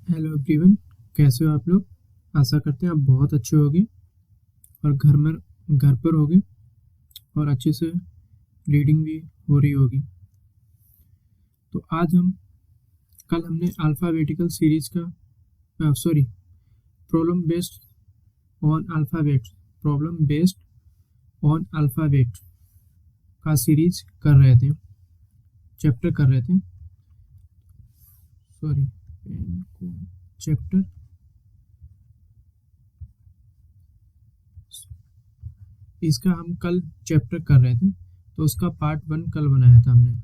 Hello everyone. कैसे हो आप लोग? आशा करते हैं आप बहुत अच्छे होगे और घर पर होगे और अच्छे से रीडिंग भी हो रही होगी। तो आज हम कल हमने अल्फ़ाबेटिकल सीरीज का sorry problem based on alphabet problem based on alphabet का सीरीज कर रहे थे, चैप्टर कर रहे थे। सॉरी, चैप्टर इसका हम कल चैप्टर कर रहे थे, तो उसका पार्ट 1 कल बनाया था हमने।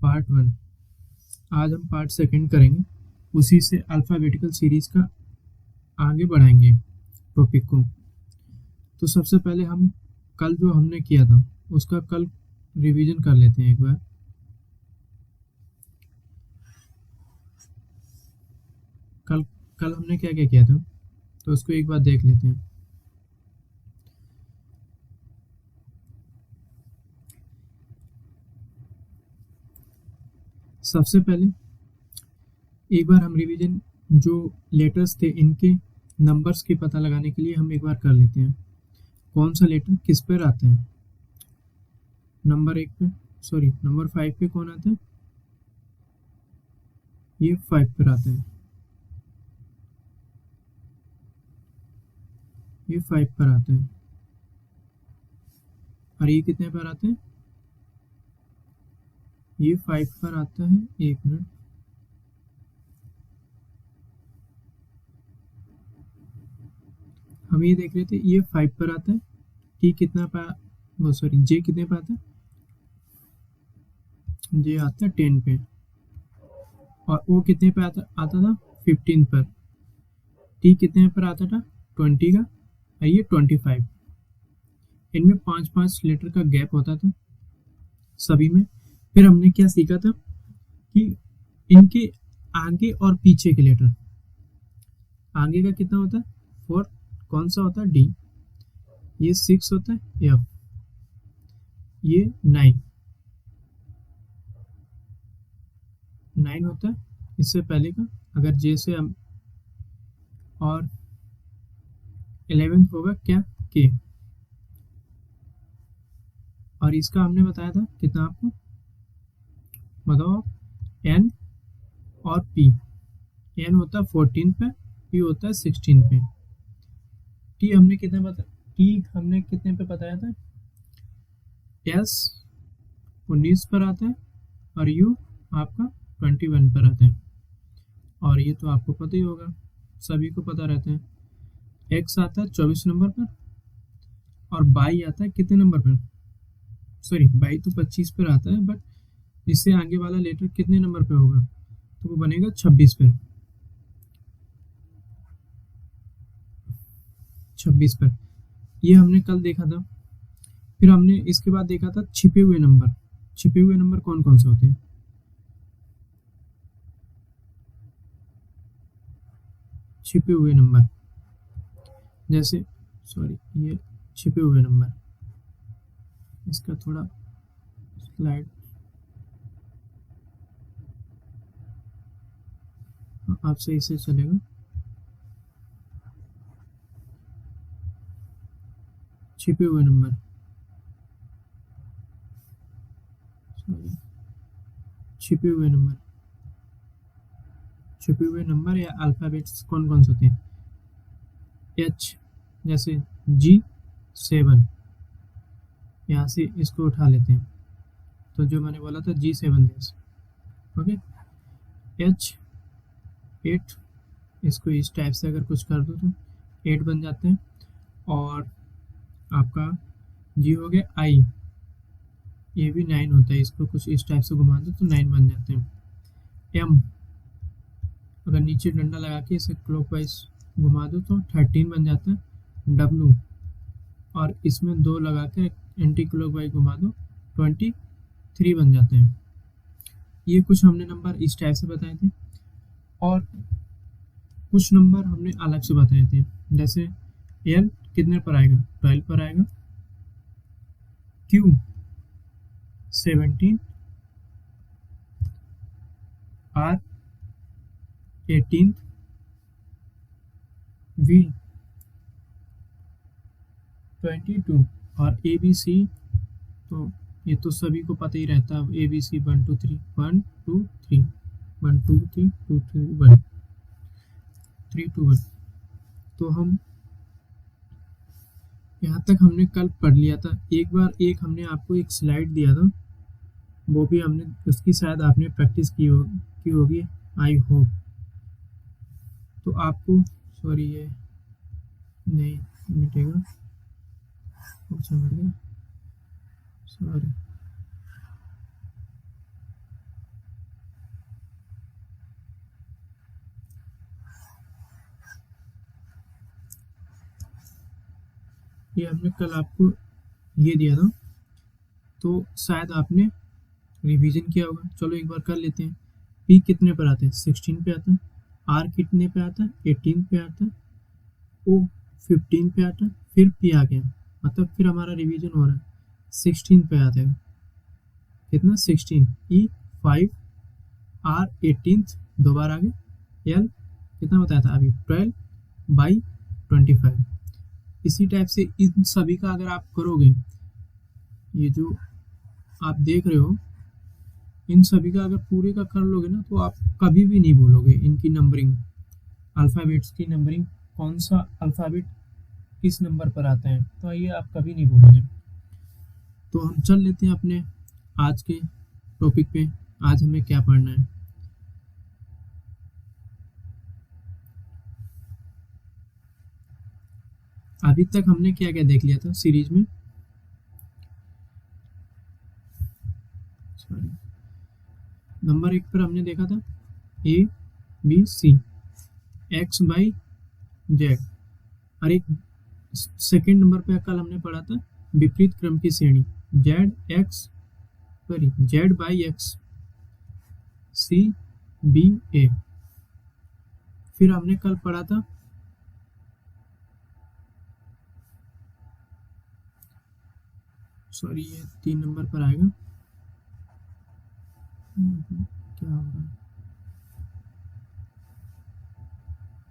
पार्ट 1 आज हम पार्ट 2 करेंगे, उसी से अल्फ़ाबेटिकल सीरीज का आगे बढ़ाएंगे टॉपिक को। तो सबसे पहले हम कल जो हमने किया था उसका कल रिवीजन कर लेते हैं एक बार। कल कल हमने क्या क्या किया था तो उसको एक बार देख लेते हैं। सबसे पहले एक बार हम रिवीजन जो लेटर्स थे इनके नंबर्स के पता लगाने के लिए हम एक बार कर लेते हैं। कौन सा लेटर किस पर आता है? नंबर 5 पे कौन आता है? ये 5 पर आता है। ये 5 पर आता है। और ये कितने पर आता है? ये 5 पर आता है। एक मिनट, हम ये देख रहे थे, ये 5 पर आता है। टी कितना पा वो सॉरी जे कितने पे आता है? जे आता है 10 पे। और वो कितने पे आता था? 15 पर। टी कितने पर आता था? 20 का। और ये 25। इनमें 5-5 लीटर का गैप होता था सभी में। फिर हमने क्या सीखा था कि इनके आगे और पीछे के लेटर, आगे का कितना होता है? 4। कौन सा होता है? डी। ये 6 होता है। एफ। ये 9 होता है इससे पहले का। अगर जे से हम, और 11th होगा क्या? के। और इसका हमने बताया था कितना आपको बताओ आप? एन और पी। एन होता है 14 पे, पी होता है 16 पे। टी हमने कितने पे बताया था? एस 19 पर आता है और यू आपका 21 पर आता है। और ये तो आपको पता ही होगा, सभी को पता रहता है। एक्स आता है 24 नंबर पर और बाई आता है कितने नंबर पर? सॉरी, बाई तो 25 पर आता है, बट इससे आगे वाला लेटर कितने नंबर पे होगा? तो वो बनेगा 26 पर। 26 पर ये हमने कल देखा था। फिर हमने इसके बाद देखा था छिपे हुए नंबर। छिपे हुए नंबर कौन कौन से होते हैं? छिपे हुए नंबर जैसे, सॉरी, ये छिपे हुए नंबर, इसका थोड़ा स्लाइड आप सही से चलेगा। छिपे हुए नंबर, सॉरी, छिपे हुए नंबर, छिपे हुए नंबर या अल्फाबेट्स कौन कौन से होते हैं? एच, जैसे G7, यहाँ से इसको उठा लेते हैं तो जो मैंने बोला था G7 देश। ओके। H8, इसको इस टाइप से अगर कुछ कर दो तो 8 बन जाते हैं। और आपका जी हो गया आई, ये भी 9 होता है। इसको कुछ इस टाइप से घुमा दो तो 9 बन जाते हैं। एम, अगर नीचे डंडा लगा के इसे क्लॉकवाइज घुमा दो तो 13 बन जाता है। डब्लू, और इसमें 2 लगा के एंटी क्लॉकवाइज घुमा दो 23 बन जाते हैं। ये कुछ हमने नंबर इस टाइप से बताए थे। और कुछ नंबर हमने अलग से बताए थे, जैसे एल कितने पर आएगा? 12 पर आएगा। क्यू 17, आर 18th V 22 और ABC तो ये तो सभी को पता ही रहता है। ABC 1 2 3 1 2 3 1 2 3 2 3 1 3 2 1। तो हम यहाँ तक हमने कल पढ़ लिया था। एक बार एक हमने आपको एक स्लाइड दिया था, वो भी हमने उसकी शायद आपने प्रैक्टिस की होगी आई होप। तो आपको सॉरी ये नहीं मिटेगा, अच्छा मिट गया, सॉरी। ये हमने कल आपको ये दिया था, तो शायद आपने रिवीजन किया होगा। चलो एक बार कर लेते हैं। पी कितने पर आता है? 16 पे आता है। आर कितने पे आता है? 18 पे आता है। ओ 15 पे आता है। फिर पी आ गया, मतलब फिर हमारा रिवीजन हो रहा है। 16 पे आ जाएगा, कितना? 16। ई 5, आर 18 दो बार आ गए। एल कितना बताया था अभी? 12/25। इसी टाइप से इन सभी का अगर आप करोगे, ये जो आप देख रहे हो, इन सभी का अगर पूरे का कर लोगे ना, तो आप कभी भी नहीं बोलोगे इनकी नंबरिंग, अल्फ़ाबेट्स की नंबरिंग, कौन सा अल्फ़ाबेट किस नंबर पर आता है, तो ये आप कभी नहीं बोलोगे। तो हम चल लेते हैं अपने आज के टॉपिक पे। आज हमें क्या पढ़ना है? अभी तक हमने क्या क्या देख लिया था सीरीज में? सॉरी, नंबर 1 पर हमने देखा था ABC, X/Z। और एक सेकंड नंबर पे कल हमने पढ़ा था विपरीत क्रम की श्रेणी, Z/X, CBA। फिर हमने कल पढ़ा था सॉरी ये 3 नंबर पर आएगा। क्या हो रहा है?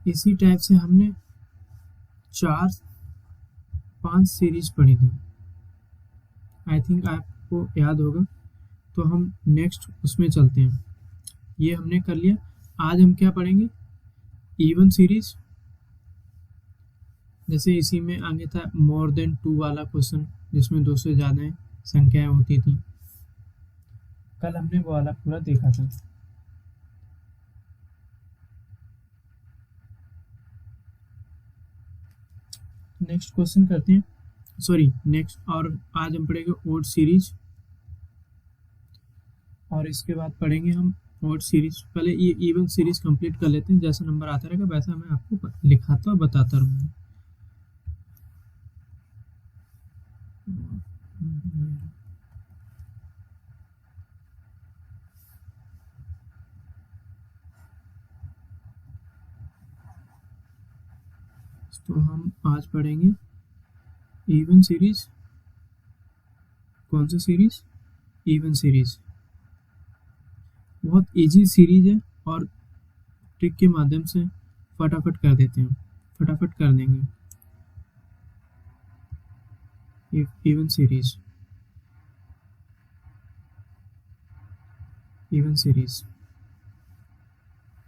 इसी टाइप से हमने 4-5 सीरीज पढ़ी थी, आई थिंक आपको याद होगा। तो हम नेक्स्ट उसमें चलते हैं। ये हमने कर लिया। आज हम क्या पढ़ेंगे? Even series. जैसे इसी में आगे था मोर देन 2 वाला क्वेश्चन, जिसमें 2 से ज़्यादा संख्याएं होती थी। कल हमने वो वाला पूरा देखा था। नेक्स्ट क्वेश्चन करते हैं, सॉरी नेक्स्ट। और आज हम पढ़ेंगे ओड सीरीज, और इसके बाद पढ़ेंगे हम ओड सीरीज। पहले ये इवन सीरीज कंप्लीट कर लेते हैं। जैसा नंबर आता रहेगा वैसा मैं आपको लिखाता और बताता रहूँगा। तो हम आज पढ़ेंगे इवन सीरीज। कौन सी सीरीज? Even series. बहुत इजी सीरीज है और ट्रिक के माध्यम से फटाफट कर देते हैं, फटाफट कर देंगे। Even series, even series.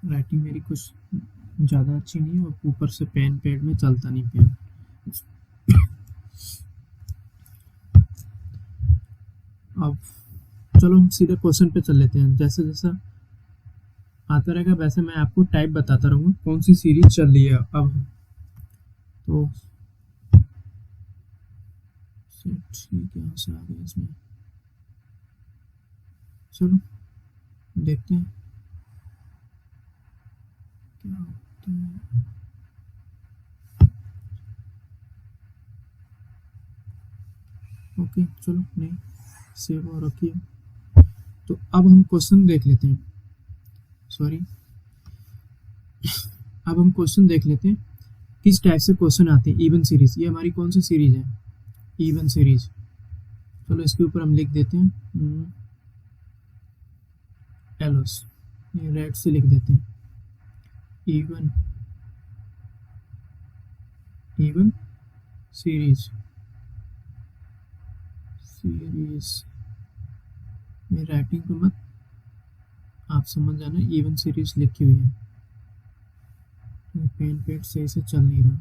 Writing मेरी कुछ ज़्यादा अच्छी नहीं है, और ऊपर से पेन पैड में चलता नहीं पेन। अब चलो हम सीधे क्वेश्चन पे चल लेते हैं। जैसे जैसा आता रहेगा वैसे मैं आपको टाइप बताता रहूँगा कौन सी सीरीज चल रही है अब। तो ठीक है, से आ गया इसमें। चलो देखते हैं क्या होता है। ओके चलो, नहीं सेव और रखिए। तो अब हम क्वेश्चन देख लेते हैं, सॉरी अब हम क्वेश्चन देख लेते हैं किस टाइप से क्वेश्चन आते हैं। इवन सीरीज, ये हमारी कौन सी सीरीज है? Even series. चलो इसके ऊपर हम लिख देते हैं एलोस, ये रेड से लिख देते हैं। इवन सीरीज में राइटिंग को मत आप समझ जाना, इवन सीरीज लिखी हुई है। पेन पेड सही से चल नहीं रहा।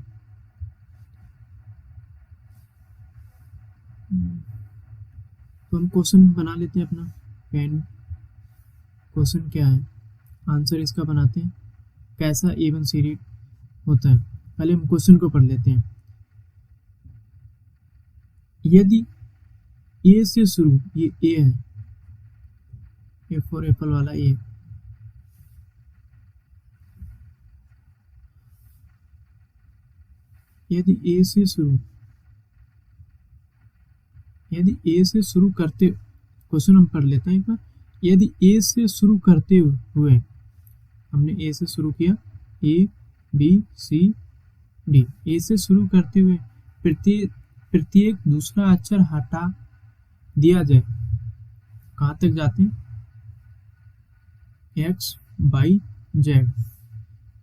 तो हम क्वेश्चन बना लेते हैं अपना। पेन क्वेश्चन क्या है, आंसर इसका बनाते हैं। कैसा इवन सीरीज होता है, पहले हम क्वेश्चन को पढ़ लेते हैं। यदि ए से शुरू, ये ए है, ए फॉर एप्पल वाला ए, यदि ए से शुरू करते, क्वेश्चन हम पढ़ लेते हैं एक बार। यदि ए से शुरू करते हुए, हमने ए से शुरू किया, ए बी सी डी, ए से शुरू करते हुए प्रत्येक दूसरा अक्षर हटा दिया जाए, कहाँ तक जाते हैं, एक्स वाई जेड,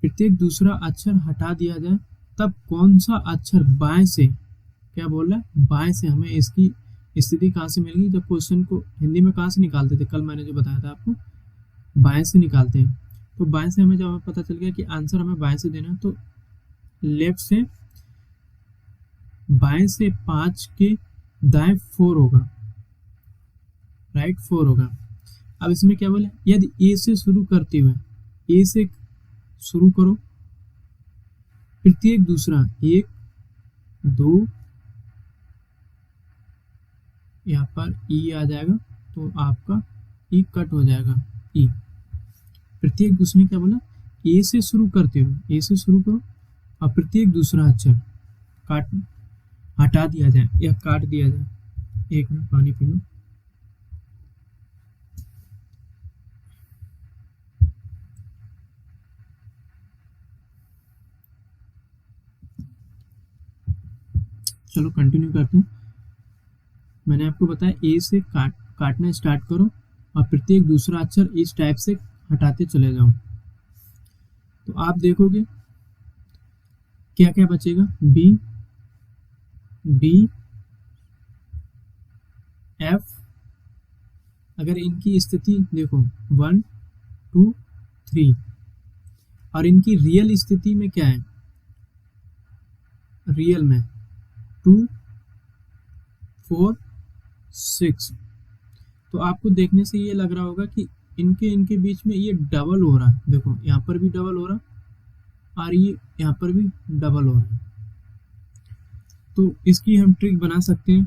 प्रत्येक दूसरा अक्षर हटा दिया जाए, तब कौन सा अक्षर बाएं से, क्या बोल रहा है, बाएं से हमें इसकी स्थिति कहाँ से मिलेगी। जब क्वेश्चन को हिंदी में कहाँ से निकालते थे, कल मैंने जो बताया था आपको, बाएं से निकालते हैं। तो बाएं से हमें जब हमें पता चल गया कि आंसर हमें बाएं से देना है, तो लेफ्ट से, बाएं से 5 के दाएं 4 होगा, राइट 4 होगा। अब इसमें क्या बोले, यदि ए से शुरू करते हुए, ए से शुरू करो, प्रत्येक दूसरा 1 2, यहाँ पर ई आ जाएगा, तो आपका ई कट हो जाएगा, ई। प्रत्येक दूसरे, क्या बोला, ए से शुरू करते हो, ए से शुरू करो और प्रत्येक दूसरा अक्षर हटा दिया जाए या काट दिया जाए। एक मिनट पानी पी लो। चलो कंटिन्यू करते हैं। मैंने आपको बताया ए से काटना स्टार्ट करो और प्रत्येक दूसरा अक्षर इस टाइप से हटाते चले जाओ, तो आप देखोगे क्या क्या बचेगा, बी एफ। अगर इनकी स्थिति देखो 1 2 3, और इनकी रियल स्थिति में क्या है, रियल में 2 4 6, तो आपको देखने से ये लग रहा होगा कि इनके बीच में ये डबल हो रहा है। देखो यहाँ पर भी डबल हो रहा और ये यहाँ पर भी डबल हो रहा है। तो इसकी हम ट्रिक बना सकते हैं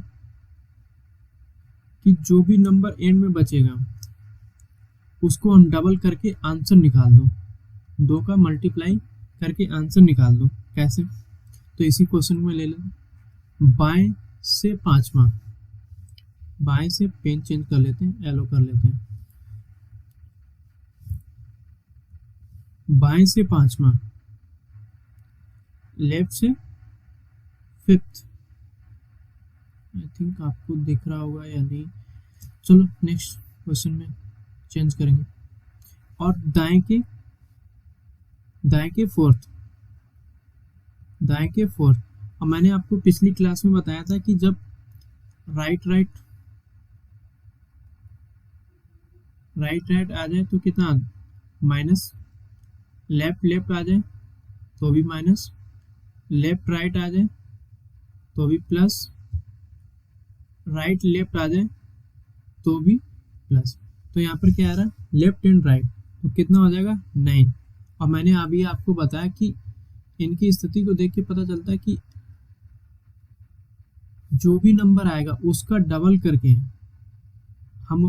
कि जो भी नंबर एंड में बचेगा उसको हम डबल करके आंसर निकाल दो, 2 का मल्टीप्लाई करके आंसर निकाल दो। कैसे, तो इसी क्वेश्चन में ले लो, बाएं से 5वां, बाएं से पेन चेंज कर लेते हैं, येलो कर लेते हैं, बाएं से 5वां, लेफ्ट से 5th। आई थिंक आपको दिख रहा होगा या नहीं, चलो नेक्स्ट क्वेश्चन में चेंज करेंगे। और दाएं के 4th, दाएं के 4th। और मैंने आपको पिछली क्लास में बताया था कि जब राइट आ जाए तो कितना, माइनस, लेफ्ट आ जाए तो भी माइनस, लेफ्ट राइट आ जाए तो भी प्लस, राइट लेफ्ट आ जाए तो भी प्लस। तो यहाँ पर क्या आ रहा है, लेफ्ट एंड राइट, तो कितना हो जाएगा 9। और मैंने अभी आपको बताया कि इनकी स्थिति को देख के पता चलता है कि जो भी नंबर आएगा उसका डबल करके हम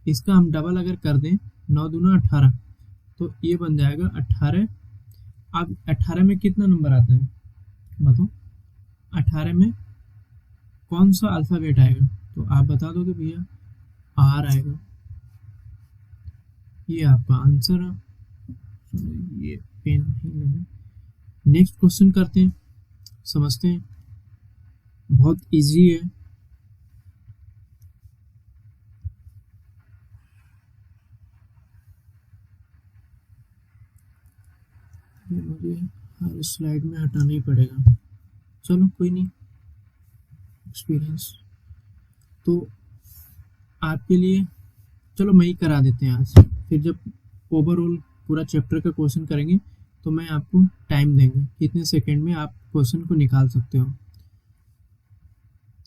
इसका हम डबल अगर कर दें, 9 दूना 18, तो ये बन जाएगा 18। अब 18 में कितना नंबर आता है बताओ, 18 में कौन सा अल्फाबेट आएगा, तो आप बता दोगे भैया आर आएगा। ये आपका आंसर है। ये पेन नहीं लगे। नेक्स्ट क्वेश्चन करते हैं, समझते हैं, बहुत इजी है। ये मुझे हर स्लाइड में हटाना ही पड़ेगा। चलो कोई नहीं, एक्सपीरियंस तो आपके लिए, चलो मैं ही करा देते हैं आज। फिर जब ओवरऑल पूरा चैप्टर का क्वेश्चन करेंगे तो मैं आपको टाइम देंगे कितने सेकंड में आप क्वेश्चन को निकाल सकते हो।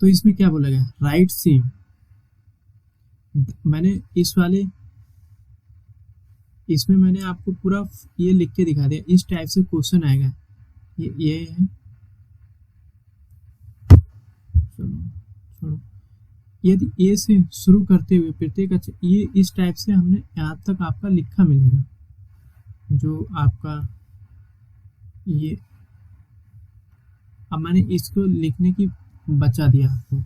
तो इसमें क्या बोला गया, राइट सी, मैंने इस वाले, इसमें मैंने आपको पूरा ये लिख के दिखा दिया, इस टाइप से क्वेश्चन आएगा। ये है, चलो छोड़ो, यदि ए से शुरू करते हुए प्रत्येक अक्षर, ये इस टाइप से हमने यहाँ तक आपका लिखा मिलेगा, जो आपका ये, अब मैंने इसको लिखने की बचा दिया आपको,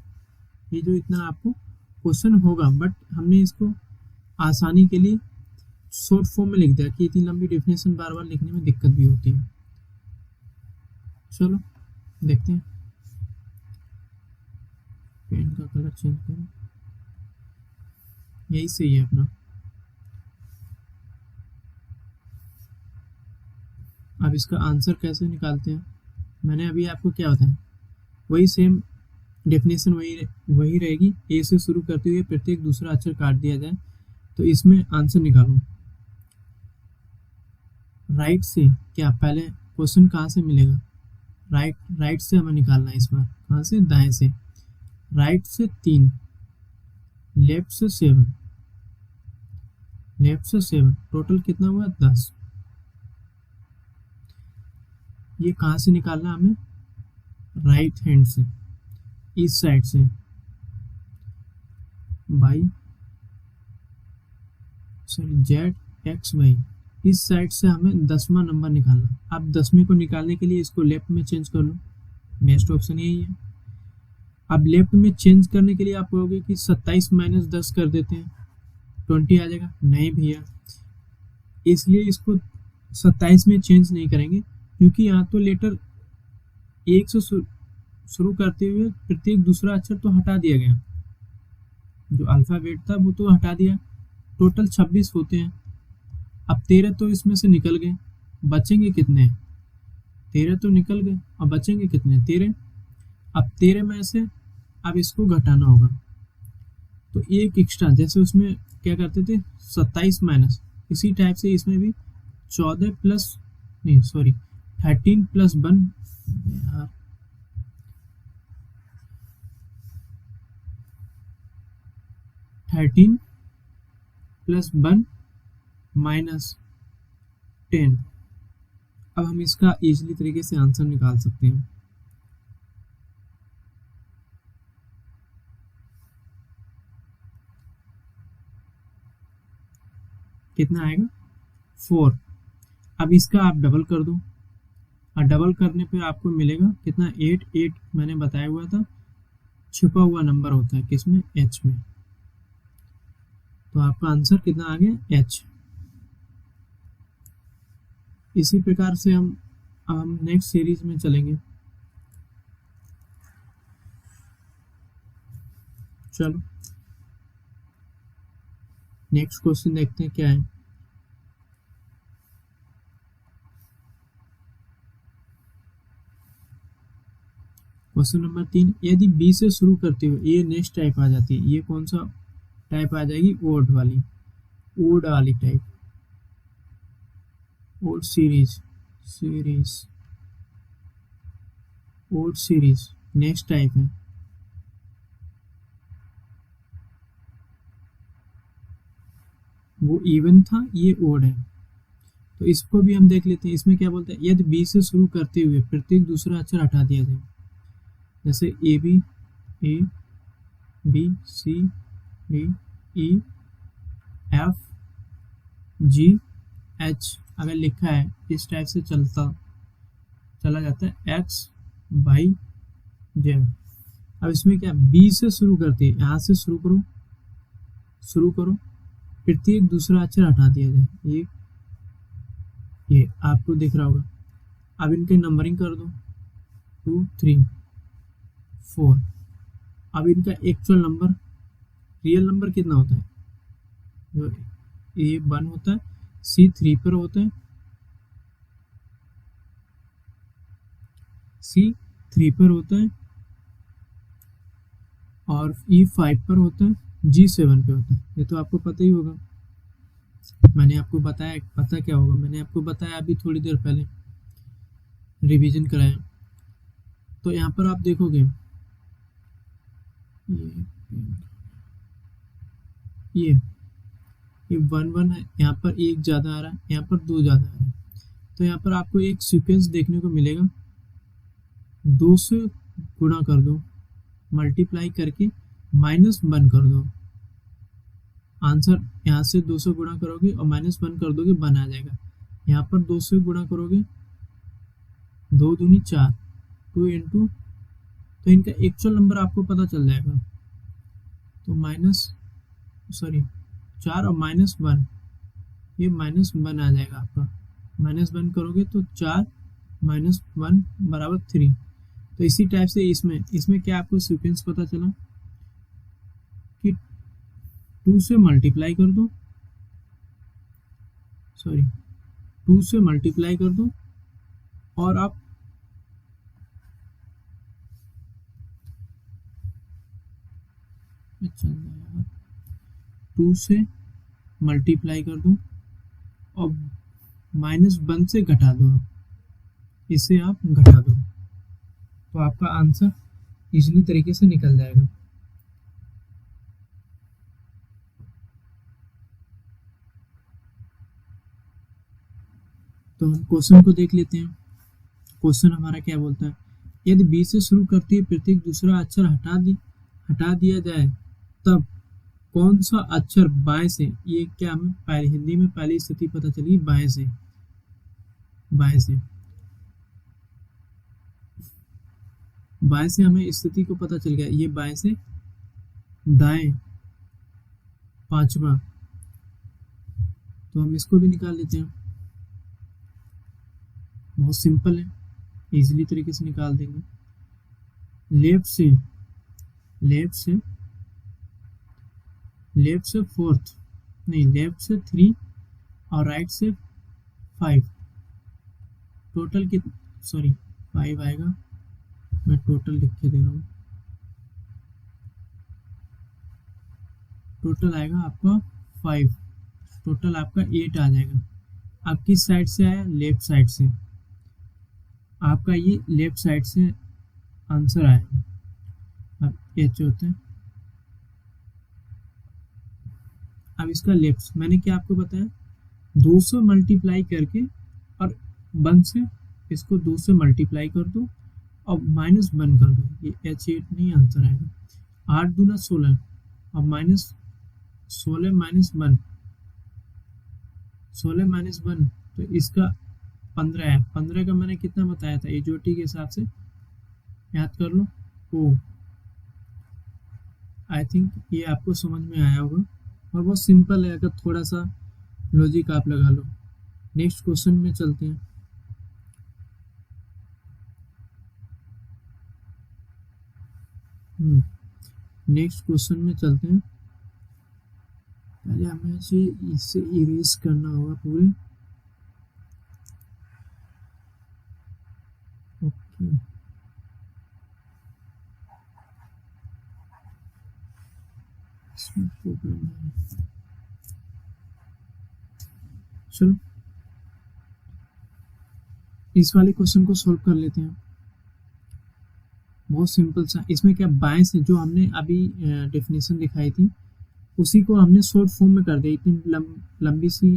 ये जो इतना आपको क्वेश्चन होगा, बट हमने इसको आसानी के लिए शॉर्ट फॉर्म में लिख दिया कि इतनी लंबी डेफिनेशन बार बार लिखने में दिक्कत भी होती है। चलो देखते हैं, पेन का कलर चेंज करें, यही सही है अपना। अब इसका आंसर कैसे निकालते हैं, मैंने अभी आपको क्या बताया, वही सेम डेफिनेशन वही रहेगी। ए से शुरू करते हुए प्रत्येक दूसरा अक्षर काट दिया जाए, तो इसमें आंसर निकालो। राइट से क्या, पहले क्वेश्चन कहाँ से मिलेगा, राइट से हमें निकालना है इस बार, कहाँ से, दाएं से। राइट से 3, लेफ्ट से 7, टोटल कितना हुआ 10। ये कहाँ से निकालना हमें, राइट हैंड से, इस साइड से, बाई सॉरी Z(X)Y, इस साइड से हमें 10वां नंबर निकालना। अब 10वें को निकालने के लिए इसको लेफ्ट में चेंज कर लो, बेस्ट ऑप्शन यही है। अब लेफ्ट में चेंज करने के लिए आप कहोगे कि 27 - 10 कर देते हैं, 20 आ जाएगा, नहीं भैया, इसलिए इसको 27 में चेंज नहीं करेंगे, क्योंकि यहाँ तो लेटर एक से शुरू करते हुए प्रत्येक दूसरा अक्षर तो हटा दिया गया, जो अल्फाबेट था वो तो हटा दिया, टोटल 26 होते हैं। अब 13 तो इसमें से निकल गए, बचेंगे कितने, 13 तो निकल गए, अब बचेंगे कितने, 13। अब 13 में से अब इसको घटाना होगा, तो एक एक्स्ट्रा, जैसे उसमें क्या करते थे 27 माइनस, इसी टाइप से इसमें भी 14 प्लस, नहीं सॉरी 13 + 1 यार, 13 + 1 - 10। अब हम इसका इजीली तरीके से आंसर निकाल सकते हैं। कितना आएगा 4। अब इसका आप डबल कर दो, और डबल करने पे आपको मिलेगा कितना, 8 मैंने बताया हुआ था, छुपा हुआ नंबर होता है किसमें, H में, तो आपका आंसर कितना आ गया, H। इसी प्रकार से हम नेक्स्ट सीरीज में चलेंगे। चलो नेक्स्ट क्वेश्चन देखते हैं क्या है। क्वेश्चन नंबर 3, यदि बी से शुरू करते हुए, ये नेक्स्ट टाइप आ जाती है, ये कौन सा टाइप आ जाएगी, ओड वाली type, odd series next type है। वो इवन था, ये ओड है, तो इसको भी हम देख लेते हैं। इसमें क्या बोलते हैं, यदि बी से शुरू करते हुए प्रत्येक दूसरा अक्षर हटा दिया जाए, जैसे A B C D E F G H अगर लिखा है, इस टाइप से चला जाता है एक्स वाई जेड। अब इसमें क्या, बी से शुरू करते हैं, यहाँ से शुरू करो, प्रत्येक दूसरा अक्षर हटा दिया जाए, ये आपको दिख रहा होगा। अब इनके नंबरिंग कर दो, 2 3 4। अब इनका एक्चुअल नंबर, रियल नंबर कितना होता है, ए 1 होता है, सी 3 पर होता है, C 3 पर होता है और E 5 पर होता है, G 7 पे होता है। ये तो आपको पता ही होगा, मैंने आपको बताया। पता क्या होगा, मैंने आपको बताया अभी थोड़ी देर पहले, रिवीजन कराया। तो यहाँ पर आप देखोगे ये ये 1 1 है, यहाँ पर एक ज़्यादा आ रहा है, यहाँ पर 2 ज़्यादा आ रहा है। तो यहाँ पर आपको एक सीक्वेंस देखने को मिलेगा, 2 से गुणा कर दो, मल्टीप्लाई करके -1 कर दो। आंसर यहाँ से 2 से गुणा करोगे और -1 कर दोगे, 1 आ जाएगा। यहाँ पर 2 से गुणा करोगे, 2 दूनी 4, 2 इंटू, तो इनका एक्चुअल नंबर आपको पता चल जाएगा। तो 4 और -1, ये -1 आ जाएगा आपका। -1 करोगे तो 4 -1 बराबर 3। तो इसी टाइप से इसमें क्या आपको सीक्वेंस पता चला कि 2 से मल्टीप्लाई कर दो, 2 से मल्टीप्लाई कर दो और आप अच्छा यार, 2 से मल्टीप्लाई कर दो और -1 से घटा दो, इसे आप घटा दो, तो आपका आंसर इजीली तरीके से निकल जाएगा। तो हम क्वेश्चन को देख लेते हैं। क्वेश्चन हमारा क्या बोलता है, यदि बी से शुरू करती है प्रत्येक दूसरा अक्षर हटा दिया जाए, तब कौन सा अक्षर बाएं से, ये क्या हमें पहले हिंदी में पहली स्थिति पता चली, बाएं से हमें स्थिति को पता चल गया। ये बाएं से दाएं 5वां, तो हम इसको भी निकाल लेते हैं। बहुत सिंपल है, इजीली तरीके से निकाल देंगे। लेफ्ट से फोर्थ नहीं, लेफ्ट से 3 और राइट से 5, टोटल 5 आएगा। मैं टोटल लिख के दे रहा हूँ, टोटल आएगा आपका 5, टोटल आपका 8 आ जाएगा। आप किस साइड से आया, लेफ्ट साइड से, आपका ये लेफ्ट साइड से आंसर आया। अब एच होता है, अब इसका लेफ्ट, मैंने क्या आपको बताया, 2 से मल्टीप्लाई करके और 1 से, इसको 2 से मल्टीप्लाई कर दो और -1 कर दो, ये H8 नहीं आंसर आएगा। 8 दूना 16 और -16 -1, तो इसका 15 है। 15 का मैंने कितना बताया था, एजोटी के हिसाब से याद कर लो। ओ आई थिंक ये आपको समझ में आया होगा, और बहुत सिंपल है, अगर थोड़ा सा लॉजिक आप लगा लो। नेक्स्ट क्वेश्चन में चलते हैं। नेक्स्ट क्वेश्चन में चलते हैं। पहले हमें इसे इरेज करना होगा पूरे। ओके, इसमें प्रॉब्लम है, चलो इस वाले क्वेश्चन को सॉल्व कर लेते हैं। बहुत सिंपल सा, इसमें क्या, बाएं से जो हमने अभी डेफिनेशन दिखाई थी, उसी को हमने शॉर्ट फॉर्म में कर दिया। इतनी लंबी सी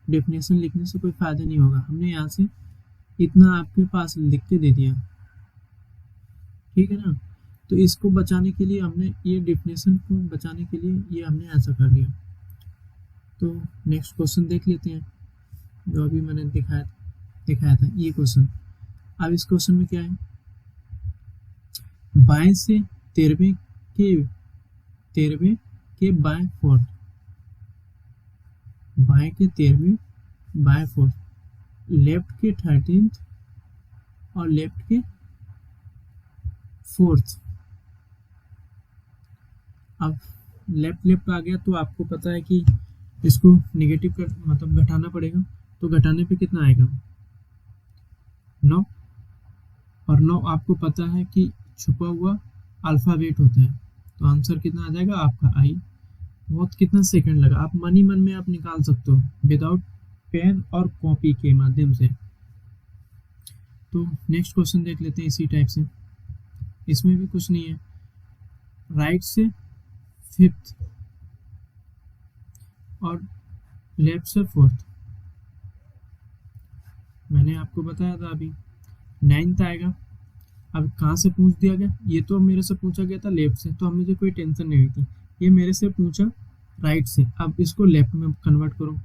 डेफिनेशन लिखने से कोई फायदा नहीं होगा, हमने यहाँ से इतना आपके पास लिख के दे दिया, ठीक है ना। तो इसको बचाने के लिए हमने, ये डेफिनेशन को बचाने के लिए ये हमने ऐसा कर दिया। तो नेक्स्ट क्वेश्चन देख लेते हैं, जो अभी मैंने दिखाया था ये क्वेश्चन। अब इस क्वेश्चन में क्या है, बाएं से 13वें के बाएं फोर्थ, बाएं के 13वें बाएं फोर्थ, लेफ्ट के 13th और लेफ्ट के 4th। अब लेफ्ट आ गया, तो आपको पता है कि इसको नेगेटिव कर, मतलब घटाना पड़ेगा। तो घटाने पे कितना आएगा, 9। और 9 आपको पता है कि छुपा हुआ अल्फ़ाबेट होता है, तो आंसर कितना आ जाएगा आपका आई। बहुत कितना सेकंड लगा, आप मन ही मन में आप निकाल सकते हो विदाउट पेन और कॉपी के माध्यम से। तो नेक्स्ट क्वेश्चन देख लेते हैं इसी टाइप से। इसमें भी कुछ नहीं है, राइट से फिफ्थ और लेफ्ट से फोर्थ। मैंने आपको बताया था अभी नाइन्थ आएगा। अब कहाँ से पूछ दिया गया, ये तो मेरे से पूछा गया था लेफ्ट से, तो मुझे कोई टेंशन नहीं हुई थी। ये मेरे से पूछा राइट से, अब इसको लेफ्ट में कन्वर्ट करो।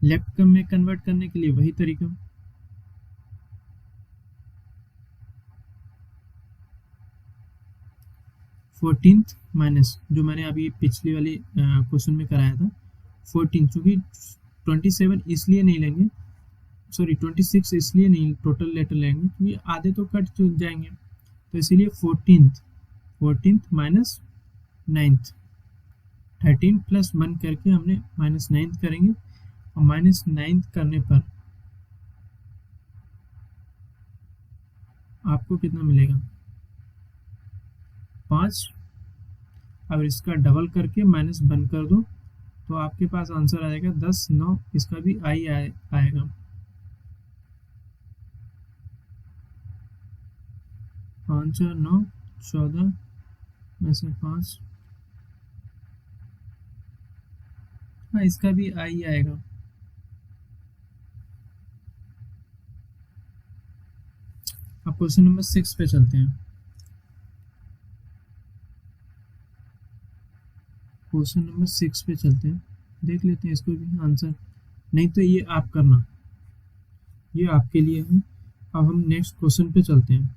लेफ्ट में कन्वर्ट करने के लिए वही तरीका, 14th माइनस जो मैंने अभी पिछली वाली क्वेश्चन में कराया था 14, क्योंकि 27 इसलिए नहीं लेंगे, सॉरी 26 इसलिए नहीं टोटल लेटर लेंगे क्योंकि आधे तो कट जाएंगे, तो इसीलिए 14th माइनस 9th, 13 प्लस 1 करके हमने माइनस 9th करेंगे, और माइनस 9th करने पर आपको कितना मिलेगा 5। अब इसका डबल करके माइनस 1 कर दो, तो आपके पास आंसर आएगा 10, 9, इसका भी आई आएगा। 5 और 9 14 में से 5, हाँ इसका भी आई आएगा। अब क्वेश्चन नंबर 6 पे चलते हैं। क्वेश्चन नंबर 6 पे चलते हैं, देख लेते हैं इसको भी आंसर, नहीं तो ये आप करना, ये आपके लिए है। अब हम नेक्स्ट क्वेश्चन पे चलते हैं।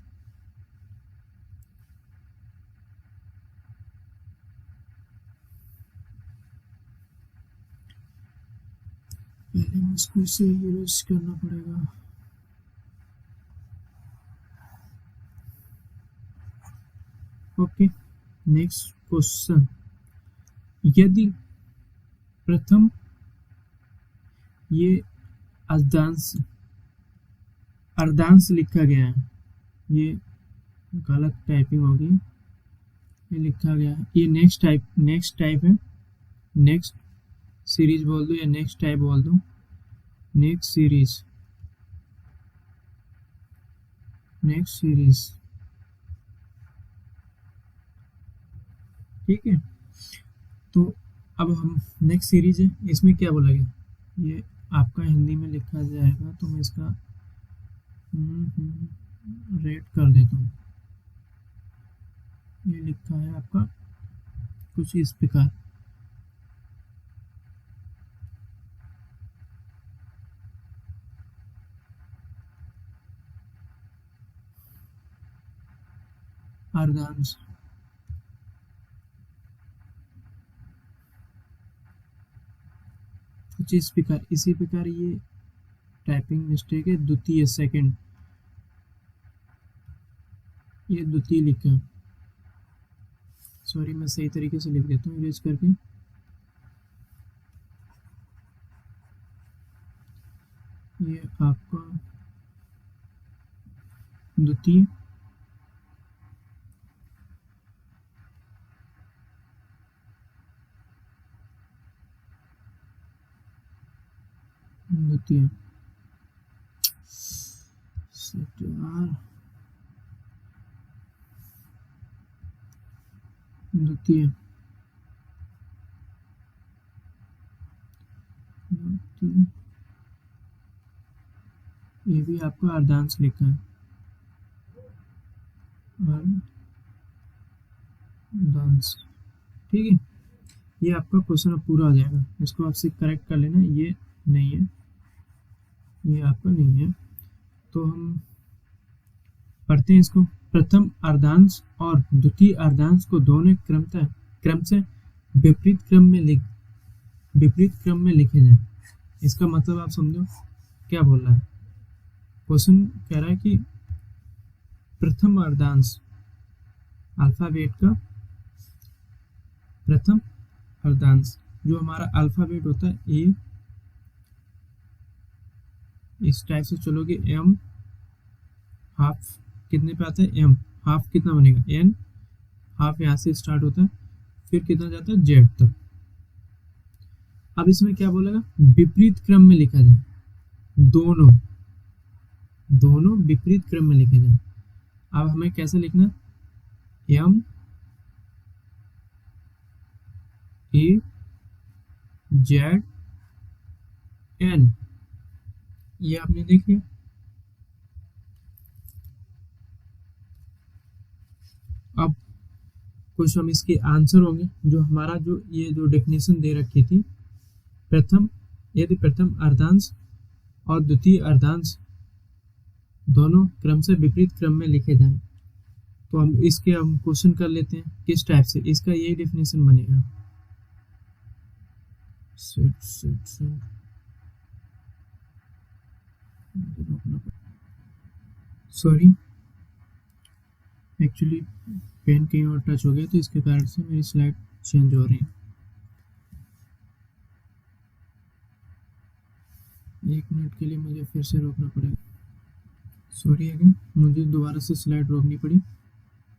पहले मुझको इसे यूज करना पड़ेगा। ओके, नेक्स्ट क्वेश्चन, यदि प्रथम ये अर्धांश अर्धांश लिखा गया है, ये गलत टाइपिंग होगी, ये लिखा गया है, ये नेक्स्ट टाइप है, नेक्स्ट सीरीज बोल दो या नेक्स्ट टाइप बोल दो, नेक्स्ट सीरीज, ठीक है। तो अब हम नेक्स्ट सीरीज है, इसमें क्या बोला गया, ये आपका हिंदी में लिखा जाएगा, तो मैं इसका रेट कर देता हूँ। ये लिखा है आपका कुछ इस प्रकार, अर्धांश, कुछ इस प्रकार, इसी प्रकार ये टाइपिंग मिस्टेक है, द्वितीय सेकंड, ये द्वितीय लिखा है, सॉरी मैं सही तरीके से लिख देता हूँ इरेज करके, ये आपका द्वितीय, द्वितीय द्वितीय ये भी आपका अर्धांश लिखा है, अर्धांश, ठीक है। ये आपका क्वेश्चन अब पूरा हो जाएगा, इसको आपसे करेक्ट कर लेना, ये नहीं है, ये आपका नहीं है। तो हम पढ़ते हैं इसको, प्रथम अर्धांश और द्वितीय अर्धांश को दोनों क्रम से विपरीत क्रम में लिखे जाएं। इसका मतलब आप समझो क्या बोल रहा है, क्वेश्चन कह रहा है कि प्रथम अर्धांश, अल्फाबेट का प्रथम अर्धांश, जो हमारा अल्फाबेट होता है ए, इस टाइप से चलोगे, एम हाफ कितने पे आता है, m, हाफ कितना बनेगा n, हाफ यहाँ से स्टार्ट होता है, फिर कितना जाता है z तक। अब इसमें क्या बोलेगा, विपरीत क्रम में लिखा जाए, दोनों दोनों विपरीत क्रम में लिखे जाए। अब हमें कैसे लिखना, m a z n, ये आपने देख लिया। अब कुछ हम इसके आंसर होंगे, जो हमारा जो ये जो डेफिनेशन दे रखी थी, प्रथम यदि प्रथम अर्धांश और द्वितीय अर्धांश दोनों क्रम से विपरीत क्रम में लिखे जाएं, तो हम इसके हम क्वेश्चन कर लेते हैं किस टाइप से, इसका यही डेफिनेशन बनेगा। सॉरी, एक्चुअली पेन कहीं और टच हो गया, तो इसके कारण से मेरी स्लाइड चेंज हो रही है। एक मिनट के लिए मुझे फिर से रोकना पड़ेगा, सॉरी अगेन, मुझे दोबारा से स्लाइड रोकनी पड़ी।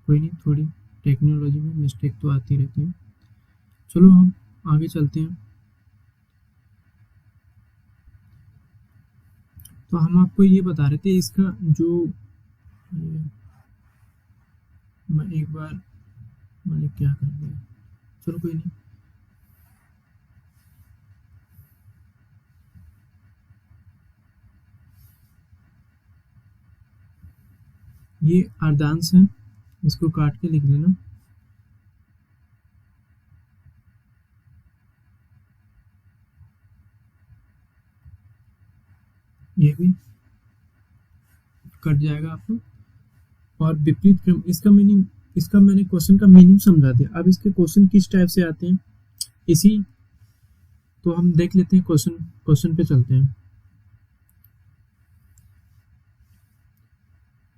कोई नहीं, थोड़ी टेक्नोलॉजी में मिस्टेक तो आती रहती है। चलो हम आगे चलते हैं। तो हम आपको ये बता रहे थे, इसका जो मैं एक बार मैंने क्या कर दिया, चलो कोई नहीं। ये अर्धांश है, इसको काट के लिख लेना। ये भी कट जाएगा आपको। और विपरीत क्रम, इसका मीनिंग, इसका मैंने क्वेश्चन का मीनिंग समझा दिया। अब इसके क्वेश्चन किस टाइप से आते हैं इसी, तो हम देख लेते हैं। क्वेश्चन पे चलते हैं।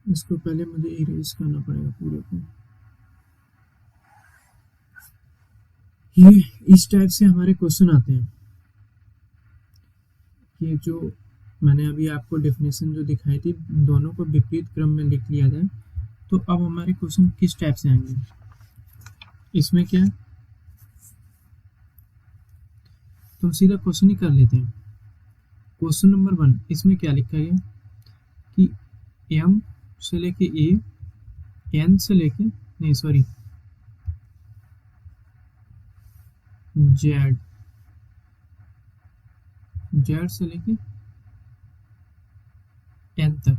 इसको पहले मुझे इरेज करना पड़ेगा पूरे को। ये इस टाइप से हमारे क्वेश्चन आते हैं। ये जो मैंने अभी आपको डेफिनेशन जो दिखाई थी, दोनों को विपरीत क्रम में लिख लिया जाए, तो अब हमारे क्वेश्चन किस टाइप से आएंगे। इसमें क्या है, तो सीधा क्वेश्चन ही कर लेते हैं। क्वेश्चन नंबर 1, इसमें क्या लिखा गया कि m से लेके a, n से लेके, नहीं सॉरी, z से लेके n तक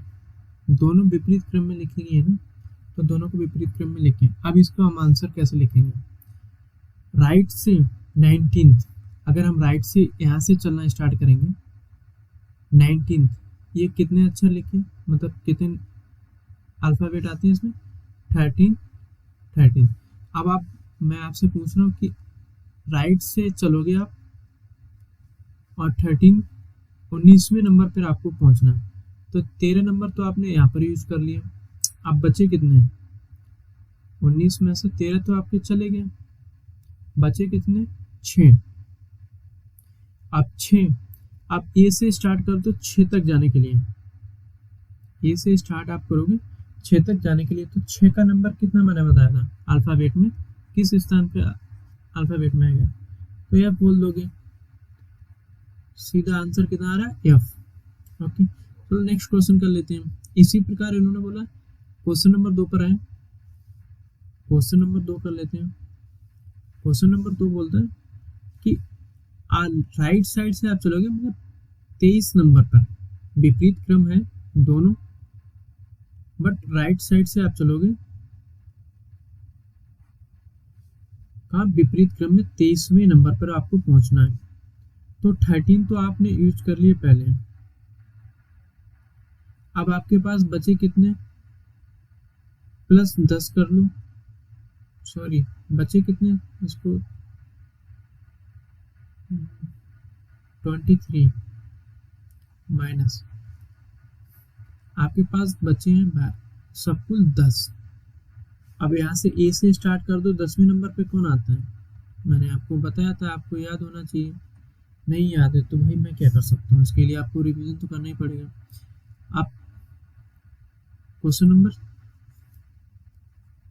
दोनों विपरीत क्रम में लिखी गई है ना, तो दोनों को विपरीत क्रम में लिखें। अब इसको हम आंसर कैसे लिखेंगे, राइट से 19th, अगर हम राइट से यहाँ से चलना स्टार्ट करेंगे 19th, ये कितने अक्षर लिखे, मतलब कितने अल्फ़ाबेट आते हैं इसमें, 13। अब आप, मैं आपसे पूछ रहा हूँ कि राइट से चलोगे आप और 19वें नंबर पर आपको पहुंचना है, तो 13 नंबर तो आपने यहाँ पर यूज कर लिया। अब बचे कितने, 19 में से 13 तो आपके चले गए, बचे कितने, 6। अब 6, आप ए से स्टार्ट कर दो 6 तक जाने के लिए, ए से स्टार्ट आप करोगे 6 तक जाने के लिए, तो 6 का नंबर कितना मैंने बताया था अल्फ़ाबेट में, किस स्थान पे अल्फ़ाबेट में आएगा, तो यह बोल दोगे। सीधा आंसर कितना आ रहा है, एफ। ओके, चलो नेक्स्ट क्वेश्चन कर लेते हैं। इसी प्रकार इन्होंने बोला, क्वेश्चन नंबर 2 पर आए, क्वेश्चन नंबर 2 कर लेते हैं। क्वेश्चन नंबर 2 बोलता है कि राइट साइड से आप चलोगे, मतलब 23 नंबर पर, विपरीत क्रम है दोनों, बट राइट साइड से आप चलोगे, कहाँ, विपरीत क्रम में 23वें नंबर पर आपको पहुंचना है। तो 13 तो आपने यूज कर लिए पहले। अब आपके पास बचे कितने, प्लस 10 कर लो, सॉरी बचे कितने, इसको 23 माइनस, आपके पास बचे हैं सब कुल 10। अब यहाँ से ए से स्टार्ट कर दो, 10वें नंबर पे कौन आता है, मैंने आपको बताया था, आपको याद होना चाहिए। नहीं याद है तो भाई मैं क्या कर सकता हूँ, इसके लिए आपको रिवीजन तो करना ही पड़ेगा। आप क्वेश्चन नंबर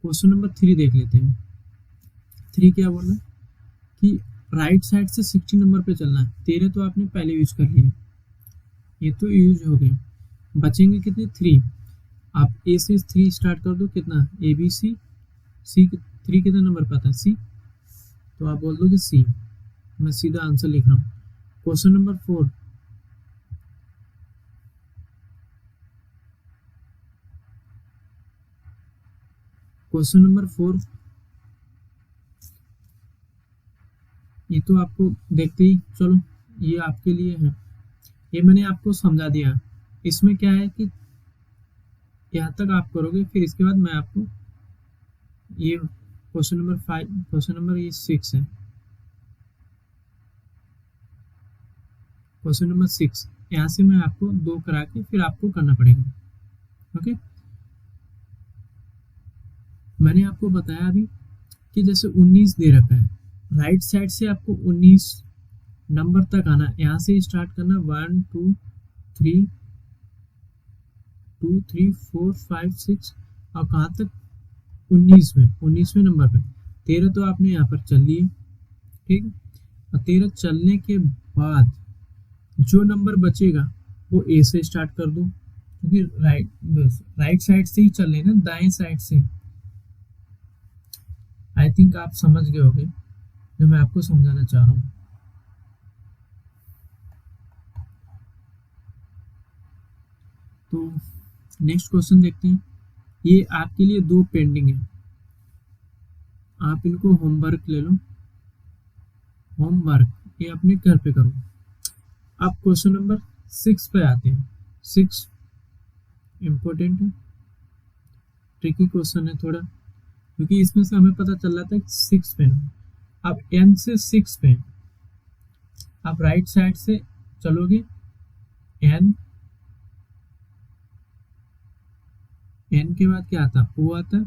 क्वेश्चन नंबर 3 देख लेते हैं। 3 क्या बोल रहा है कि राइट साइड से 60 नंबर पे चलना है। 13 तो आपने पहले यूज कर लिया, ये तो यूज हो गए, बचेंगे कितने 3। आप ए से 3 स्टार्ट कर दो, कितना ए बी सी, सी 3 कितना नंबर पे आता है सी, तो आप बोल दो कि सी। मैं सीधा आंसर लिख रहा हूँ। क्वेश्चन नंबर 4, क्वेश्चन नंबर 4 ये तो आपको देखते ही, चलो ये आपके लिए है, ये मैंने आपको समझा दिया। इसमें क्या है कि यहाँ तक आप करोगे, फिर इसके बाद मैं आपको ये क्वेश्चन नंबर 5, क्वेश्चन नंबर ये 6 है, क्वेश्चन नंबर 6 यहाँ से मैं आपको 2 करा के फिर आपको करना पड़ेगा। ओके, मैंने आपको बताया अभी कि जैसे 19 दे रखा है, राइट साइड से आपको 19 नंबर तक आना, यहाँ से स्टार्ट करना 1 2 3 2 3 4 5 6 और कहाँ तक 19वें नंबर पे। 13 तो आपने यहाँ पर चल लिए, ठीक है, और 13 चलने के बाद जो नंबर बचेगा वो ए से स्टार्ट कर दो, क्योंकि राइट साइड से ही चल रहे ना, दाएं साइड से। आई थिंक आप समझ गए होंगे जो मैं आपको समझाना चाह रहा हूँ। तो नेक्स्ट क्वेश्चन देखते हैं। ये आपके लिए 2 पेंडिंग है, आप इनको होमवर्क ले लो, होमवर्क ये अपने घर पे करो। अब क्वेश्चन नंबर 6 पे आते हैं। 6 इम्पोर्टेंट है, ट्रिकी क्वेश्चन है थोड़ा, क्योंकि इसमें से हमें पता चल रहा था कि 6 पे है। अब n से 6 पे आप राइट साइड से चलोगे, n के बाद क्या आता है, o आता है,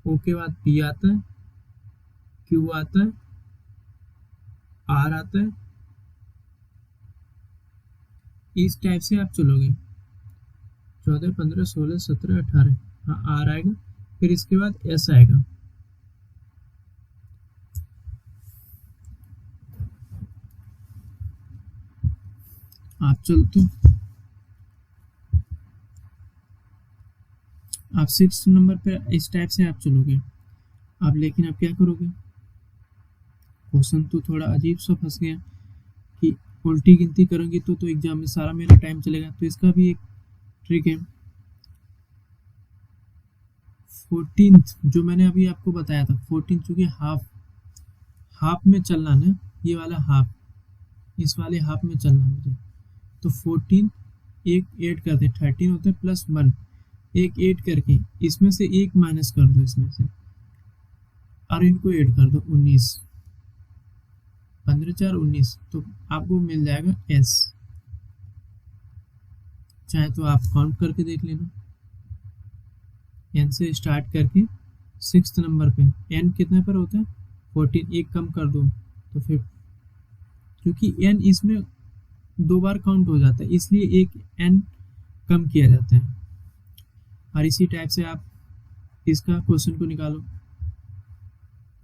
o के बाद p आता है, q आता है, r आता है, इस टाइप से आप चलोगे। 14 15 16 17 18, हाँ r आएगा, फिर इसके बाद s आएगा। आप चलते आप 6 नंबर पे इस टाइप से आप चलोगे। अब लेकिन आप क्या करोगे, क्वेश्चन तो थोड़ा अजीब सा फंस गया कि उल्टी गिनती करोगे तो एग्जाम में सारा मेरा टाइम चलेगा। तो इसका भी एक ट्रिक है। 14th जो मैंने अभी आपको बताया था, 14 चूंकि हाफ में चलना ना, ये वाला हाफ, इस वाले हाफ में चलना मुझे, तो 14 एक ऐड कर दे, 13 होता है प्लस 1, एक ऐड करके इसमें से एक माइनस कर दो इसमें से, और इनको ऐड कर दो 19, 15 4 19, तो आपको मिल जाएगा s। चाहे तो आप काउंट करके देख लेना, n से स्टार्ट करके 6 नंबर पे n कितने पर होता है 14, एक कम कर दो तो फिर, क्योंकि n इसमें 2 बार काउंट हो जाता है इसलिए एक n कम किया जाता है। और इसी टाइप से आप इसका क्वेश्चन को निकालो।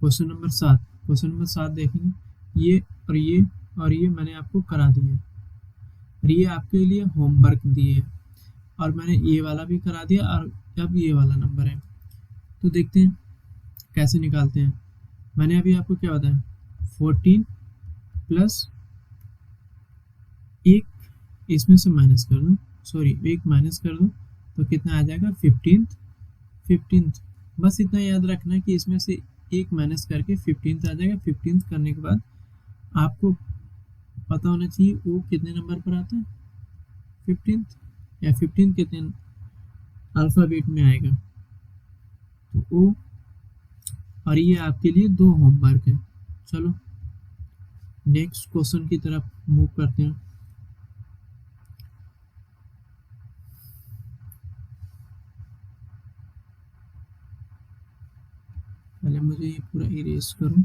क्वेश्चन नंबर 7, क्वेश्चन नंबर 7 देखेंगे, ये और ये और ये मैंने आपको करा दिया, और ये आपके लिए होमवर्क दिए, और मैंने ये वाला भी करा दिया, और अब ये वाला नंबर है। तो देखते हैं कैसे निकालते हैं। मैंने अभी आपको क्या बताया, 14 प्लस एक इसमें से माइनस कर दो, सॉरी एक माइनस कर दो, तो कितना आ जाएगा 15th। बस इतना याद रखना कि इसमें से एक माइनस करके 15th आ जाएगा। 15th करने के बाद आपको पता होना चाहिए वो कितने नंबर पर आता है 15th, या 15th कितने अल्फ़ाबेट में आएगा, तो ओ। और ये आपके लिए 2 होमवर्क है। चलो नेक्स्ट क्वेश्चन की तरफ मूव करते हैं। पहले मुझे ये पूरा इरेज करूं।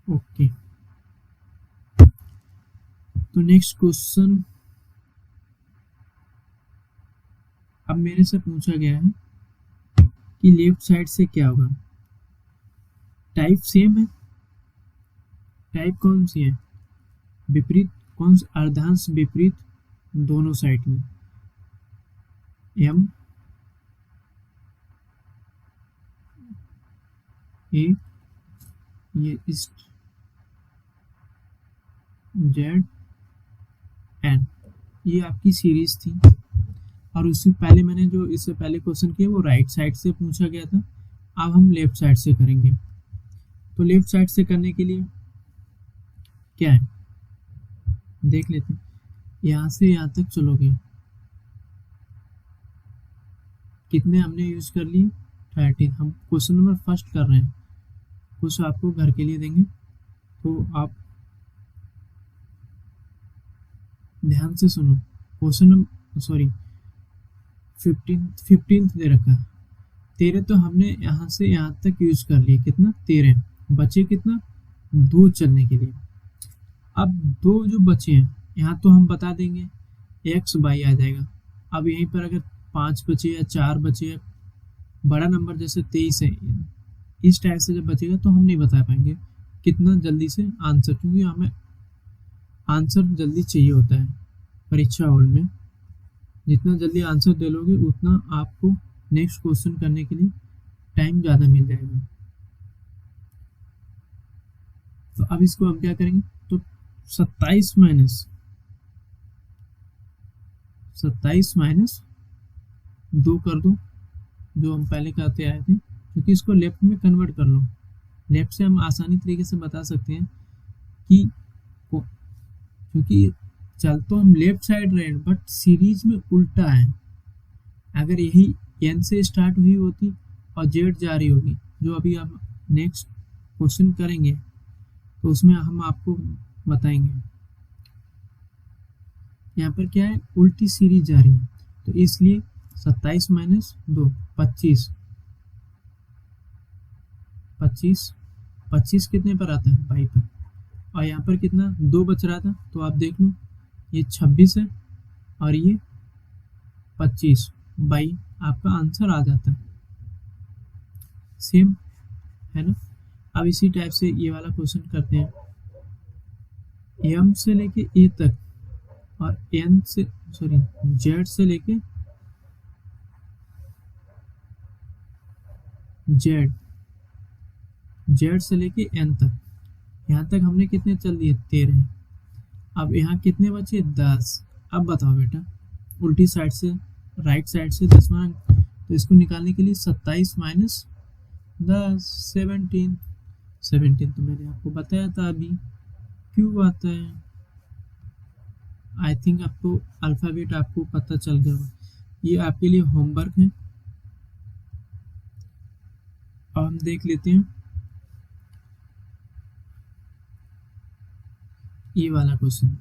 ओके, तो नेक्स्ट क्वेश्चन अब मेरे से पूछा गया है कि लेफ्ट साइड से क्या होगा। टाइप सेम है, टाइप कौन सी है, विपरीत, कौन सा अर्धांश विपरीत दोनों साइड में। एम ए, ये ईस्ट, जेड एन, ये आपकी सीरीज थी। और उससे पहले मैंने जो इससे पहले क्वेश्चन किया वो राइट साइड से पूछा गया था। अब हम लेफ्ट साइड से करेंगे। तो लेफ्ट साइड से करने के लिए क्या है देख लेते हैं। यहाँ से यहाँ तक चलोगे, कितने हमने यूज कर लिए, 30। हम क्वेश्चन नंबर फर्स्ट कर रहे हैं, कुछ आपको घर के लिए देंगे तो आप ध्यान से सुनो। क्वेश्चन नंबर सॉरी 15 दे रखा है। 13 तो हमने यहाँ से यहाँ तक यूज कर लिए, कितना 13, बचे कितना 2 चलने के लिए। अब 2 जो बचे हैं यहाँ तो हम बता देंगे एक्स बाई आ जाएगा। अब यहीं पर अगर 5 बचे या 4 बचे या बड़ा नंबर जैसे 23 है, इस टाइप से जब बचेगा तो हम नहीं बता पाएंगे कितना जल्दी से आंसर, क्योंकि हमें आंसर जल्दी चाहिए होता है परीक्षा हॉल में। जितना जल्दी आंसर दे लोगे उतना आपको नेक्स्ट क्वेश्चन करने के लिए टाइम ज़्यादा मिल जाएगा। तो अब इसको हम क्या करेंगे, तो 27 माइनस 2 कर दो, जो हम पहले करते आए थे, क्योंकि इसको लेफ्ट में कन्वर्ट कर लो। लेफ्ट से हम आसानी तरीके से बता सकते हैं कि क्योंकि चल तो हम लेफ्ट साइड रहे बट सीरीज में उल्टा है। अगर यही एन से स्टार्ट हुई होती और जेड जा रही होगी, जो अभी हम नेक्स्ट क्वेश्चन करेंगे तो उसमें हम आपको बताएंगे। यहाँ पर क्या है, उल्टी सीरीज जा रही है, तो इसलिए 27 माइनस 2 25 25 कितने पर आता है, 22 पर। और यहाँ पर कितना 2 बच रहा था, तो आप देख लो ये 26 है और ये 25 बाई आपका आंसर आ जाता है। सेम है ना। अब इसी टाइप से ये वाला क्वेश्चन करते हैं। एम से लेके ए तक और एन से सॉरी जेड से लेके जेड से लेके एन तक, यहाँ तक हमने कितने चल दिए 13। अब यहाँ कितने बचे 10। अब बताओ बेटा, उल्टी साइड से राइट साइड से 10वां अंक, तो इसको निकालने के लिए 27 माइनस 10 17 तो मैंने आपको बताया था अभी क्यों आता है। आई थिंक आपको अल्फ़ाबेट आपको पता चल गया होगा। ये आपके लिए होमवर्क है। अब हम देख लेते हैं ये वाला क्वेश्चन,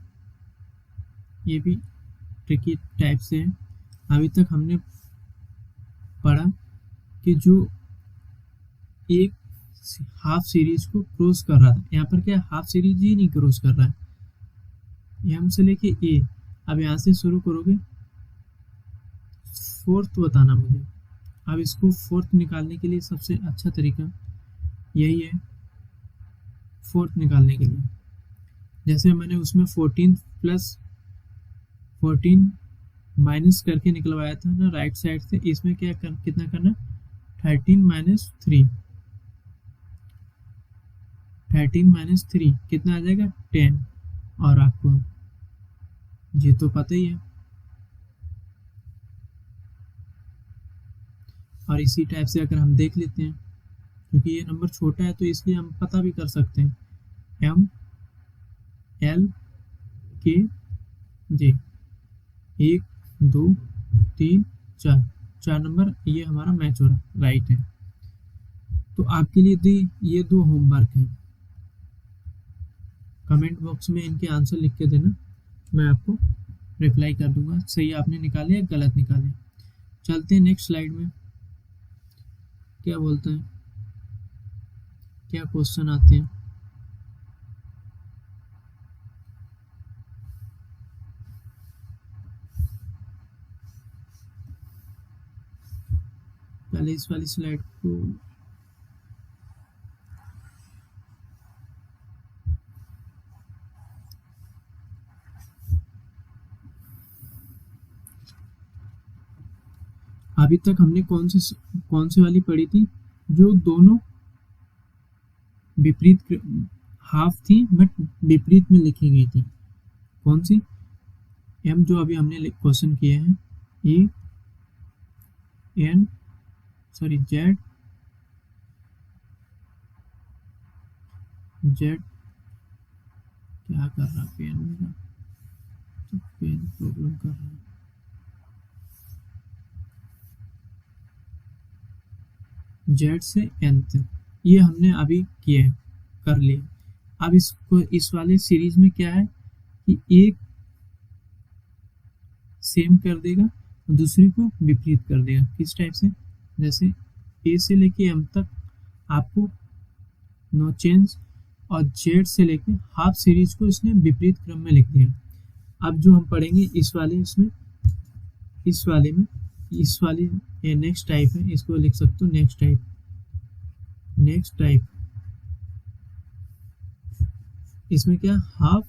ये भी ट्रिकी टाइप से है। अभी तक हमने पढ़ा कि जो एक हाफ सीरीज को क्रॉस कर रहा था, यहाँ पर क्या हाफ सीरीज ही नहीं क्रॉस कर रहा है, एम से लेके ए। अब यहाँ से शुरू करोगे, फोर्थ बताना मुझे। अब इसको फोर्थ निकालने के लिए सबसे अच्छा तरीका यही है, फोर्थ निकालने के लिए जैसे मैंने उसमें 14 प्लस 14 माइनस करके निकलवाया था ना राइट साइड से, इसमें क्या कितना करना, 13 माइनस 3 कितना आ जाएगा 10। और आपको ये तो पता ही है। और इसी टाइप से अगर हम देख लेते हैं, क्योंकि ये नंबर छोटा है तो इसलिए हम पता भी कर सकते हैं, एम एल के जे 1 2 3 4 नंबर ये हमारा मैच हो रहा है, राइट है। तो आपके लिए ये 2 होमवर्क हैं। कमेंट बॉक्स में इनके आंसर लिख के देना, मैं आपको रिप्लाई कर दूंगा सही आपने निकाले या गलत निकाले। चलते हैं नेक्स्ट स्लाइड में, क्या बोलते हैं, क्या क्वेश्चन आते हैं। पहले इस वाली स्लाइड को अभी तक हमने कौन सी वाली पढ़ी थी, जो दोनों विपरीत हाफ थी बट विपरीत में लिखी गई थी। कौन सी? एम जो अभी हमने क्वेश्चन किए हैं, E N sorry Z Z क्या कर रहा पेन मेरा, तो पेन प्रॉब्लम कर रहा है। जेड से एन तक ये हमने अभी किए कर लिए। अब इसको इस वाले सीरीज में क्या है कि एक सेम कर देगा और दूसरी को विपरीत कर देगा। किस टाइप से? जैसे ए से लेके एम तक आपको नो चेंज, और जेड से लेके हाफ सीरीज को इसने विपरीत क्रम में लिख दिया। अब जो हम पढ़ेंगे इस वाले इस वाली ये नेक्स्ट टाइप है, इसको लिख सकते हो नेक्स्ट टाइप। इसमें क्या हाफ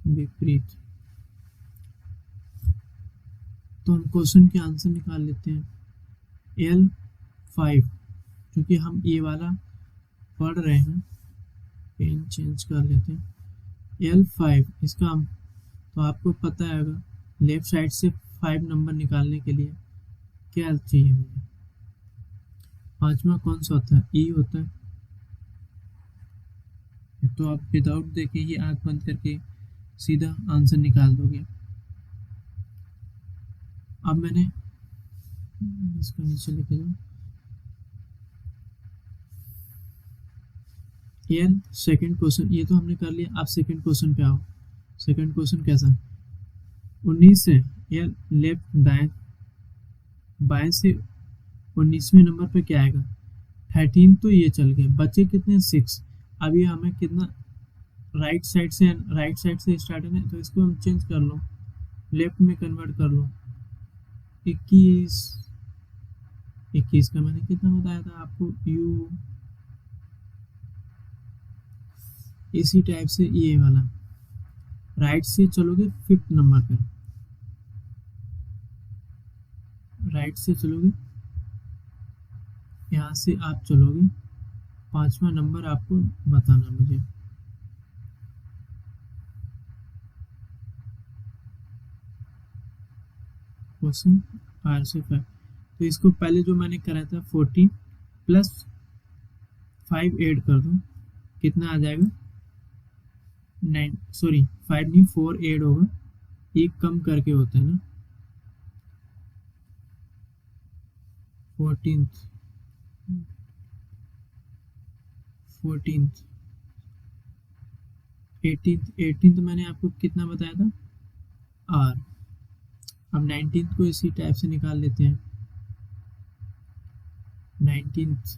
विपरीत तो हम क्वेश्चन के आंसर निकाल लेते हैं। L5 क्योंकि हम ये वाला पढ़ रहे हैं, पेन चेंज कर लेते हैं। L5 इसका हम तो आपको पता है अगर लेफ्ट साइड से 5 नंबर निकालने के लिए क्या चाहिए मुझे? पांचवा कौन सा होता है? ई होता है। तो आप विदाउट देखे ही आंख बंद करके सीधा आंसर निकाल दोगे। अब मैंने इसको नीचे लेके जाऊँ। एल सेकंड क्वेश्चन ये तो हमने कर लिया। अब सेकंड क्वेश्चन पे आओ। सेकंड क्वेश्चन कैसा? 19 से या लेफ्ट बाएं से 19वें नंबर पे क्या आएगा? 13 तो ये चल गए, बचे कितने? 6। अभी हमें कितना राइट साइड से स्टार्ट है, तो इसको हम चेंज कर लो, लेफ्ट में कन्वर्ट कर लो। 21 का मैंने कितना बताया था आपको? यू इसी टाइप से ये वाला राइट से चलोगे 5th नंबर पे, राइट से चलोगे, यहाँ से आप चलोगे 5वां नंबर आपको बताना मुझे। क्वेश्चन आर से 5। तो इसको पहले जो मैंने करा था 14 प्लस 5 ऐड कर दो, कितना आ जाएगा? 9 सॉरी 5 नहीं 4 ऐड होगा, एक कम करके होता है ना। 14th 18th मैंने आपको कितना बताया था? आर। अब 19th को इसी टाइप से निकाल लेते हैं। 19th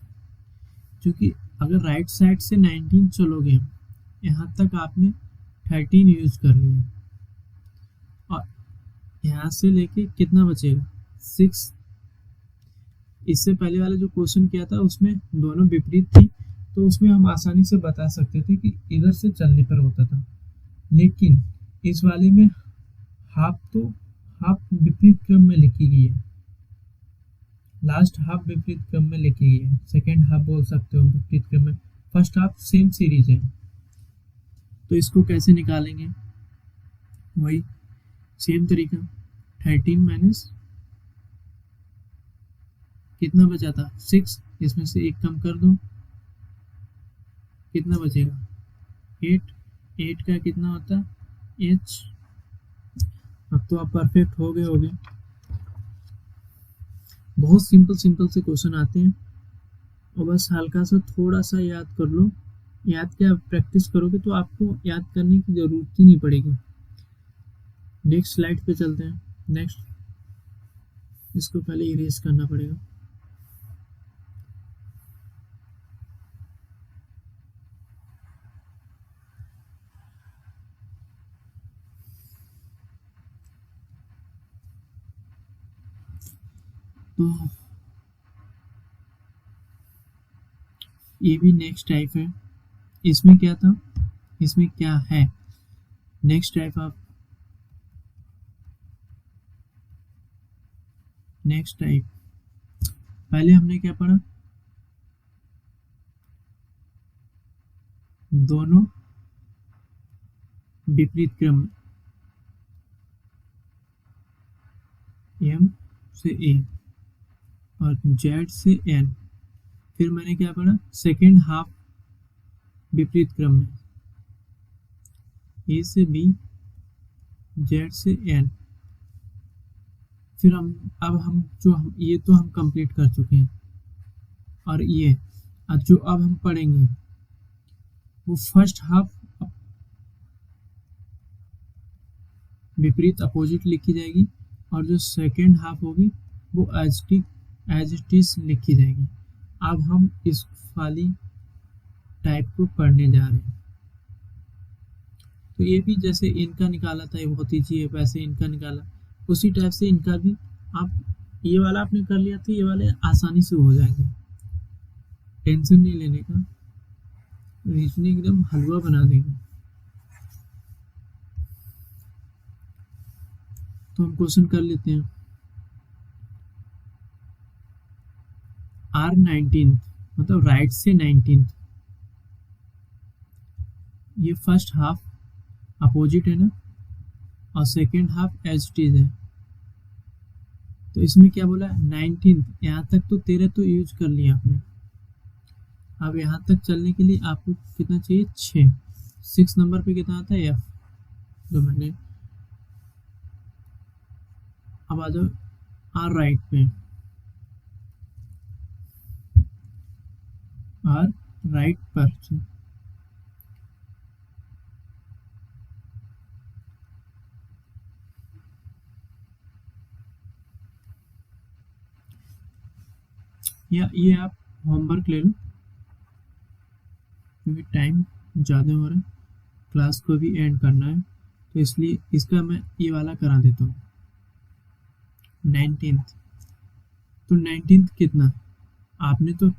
क्योंकि अगर राइट साइड से 19 चलोगे, यहाँ तक आपने 13 यूज कर लिया, और यहाँ से लेके कितना बचेगा? 6। इससे पहले वाला जो क्वेश्चन किया था उसमें दोनों विपरीत थी, तो उसमें हम आसानी से बता सकते थे कि इधर से चलने पर होता था। लेकिन इस वाले में हाफ विपरीत क्रम में लिखी गई है, लास्ट हाफ विपरीत क्रम में लिखी गई है, सेकेंड हाफ बोल सकते हो विपरीत क्रम में, फर्स्ट हाफ सेम सीरीज है। तो इसको कैसे निकालेंगे? वही सेम तरीका, 13 माइनस कितना बचा था? 6। इसमें से एक कम कर दो, कितना बचेगा? 8 का कितना होता है? H। अब तो आप परफेक्ट हो गए होगे। बहुत सिंपल से क्वेश्चन आते हैं, और बस हल्का सा थोड़ा सा याद कर लो। याद क्या, प्रैक्टिस करोगे तो आपको याद करने की जरूरत ही नहीं पड़ेगी। नेक्स्ट स्लाइड पे चलते हैं। नेक्स्ट, इसको पहले इरेज करना पड़ेगा। तो ये भी नेक्स्ट टाइप है। इसमें क्या था, इसमें क्या है नेक्स्ट टाइप आप नेक्स्ट टाइप पहले हमने क्या पढ़ा, दोनों विपरीत क्रम में, एम से ए और जेड से एन। फिर मैंने क्या पढ़ा, सेकेंड हाफ विपरीत क्रम में, ए से बी, जेड से एन। फिर हम ये तो हम कंप्लीट कर चुके हैं। और ये जो अब हम पढ़ेंगे वो फर्स्ट हाफ विपरीत अपोजिट लिखी जाएगी और जो सेकेंड हाफ होगी वो एज इट इज लिखी जाएगी। अब हम इस वाली टाइप को पढ़ने जा रहे हैं। तो ये भी जैसे इनका निकाला था, ये भतीजी है, वैसे इनका निकाला, उसी टाइप से इनका भी आप ये वाला आपने कर लिया तो ये वाले आसानी से हो जाएंगे, टेंशन नहीं लेने का, रीजनिंग एकदम हलवा बना देंगे। तो हम क्वेश्चन कर लेते हैं। R19 मतलब राइट से 19, ये फर्स्ट हाफ अपोजिट है ना, और second half as it is है। तो इसमें क्या बोला, 19, यहाँ तक तो 13 तो यूज कर लिया आपने। अब यहाँ तक चलने के लिए आपको कितना चाहिए, 6। 6 नंबर पे कितना आता है, एफ, जो मैंने। अब आ जाओ आर राइट पे, आर राइट पर या ये आप होमवर्क ले लो क्योंकि टाइम ज़्यादा हो रहा है, क्लास को भी एंड करना है, तो इसलिए इसका मैं ये वाला करा देता हूँ। 19, तो 19 कितना, आपने तो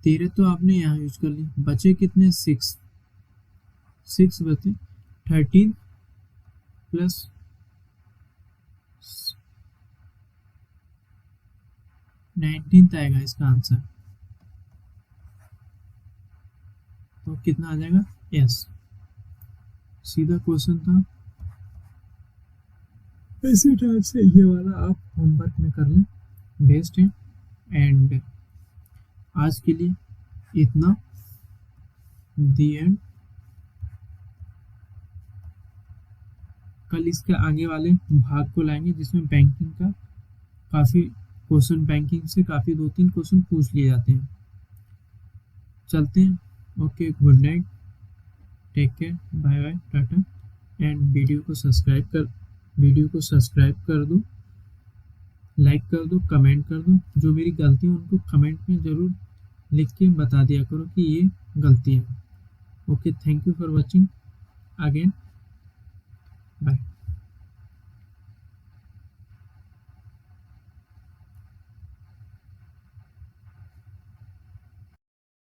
13 तो आपने यहाँ यूज कर ली, बचे कितने, 6 बचे 13 प्लस 19 आएगा इसका आंसर। तो कितना आ जाएगा, यस। सीधा क्वेश्चन था। इसी टाइप से ये वाला आप होमवर्क में कर लें, बेस्ट है। एंड आज के लिए इतना, दी एंड। कल इसके आगे वाले भाग को लाएंगे जिसमें बैंकिंग का काफ़ी क्वेश्चन, बैंकिंग से काफ़ी 2-3 क्वेश्चन पूछ लिए जाते हैं। चलते हैं, okay, good night, take care, bye bye, tata. And video को सब्सक्राइब कर दो, लाइक कर दो, कमेंट कर दो। जो मेरी गलती है उनको कमेंट में ज़रूर लिख के बता दिया करो कि ये गलती है। Okay, thank you for watching again, bye.